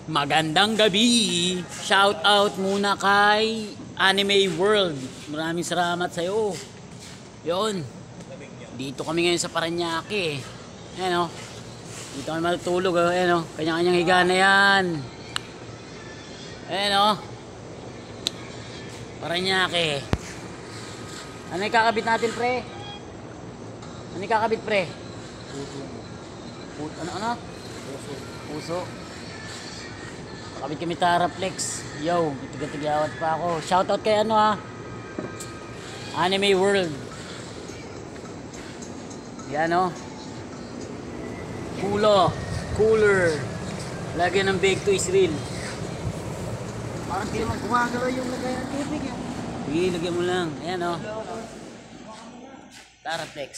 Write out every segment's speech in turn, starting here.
Magandang gabi. Shout out muna kay Anime World. Maraming salamat sa iyo. 'Yon. Dito kami ngayon sa Parañaque. Ayan oh. Dito kami matutulog oh. Ayan oh. Kanya-kanyang higa na 'yan. Ayan oh. Parañaque. Ano ikakabit natin, pre? Ano ikakabit, pre? Puso. Ano? Puso. Kakabit kami Taraplex. Yo, tiga-tigawat pa ako. Shoutout kay Anime World. Yan Cooler. Lagyan ng big to Israel. Parang di naman gumagalaw yung lagay ng tubig eh. Sige, lagyan mo lang. Ayan Taraplex.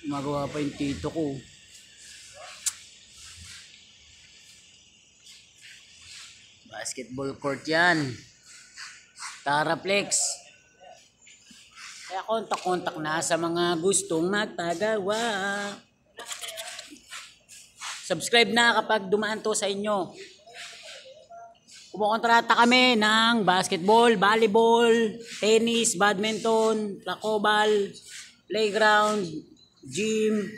Gumagawa pa yung tito ko. Basketball court yan. Taraplex. Kaya kontak-kontak na sa mga gustong magpagawa. Subscribe na kapag dumaan to sa inyo. Kumukontrata kami ng basketball, volleyball, tennis, badminton, racquetball, playground, gym,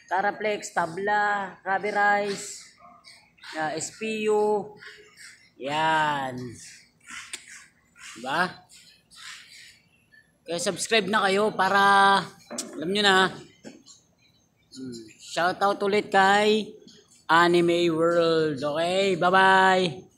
Taraplex, tabla, rubber rice, SPU. Yan. Diba? Kaya subscribe na kayo para alam nyo na. Shoutout ulit kay Anime World. Okay, bye-bye.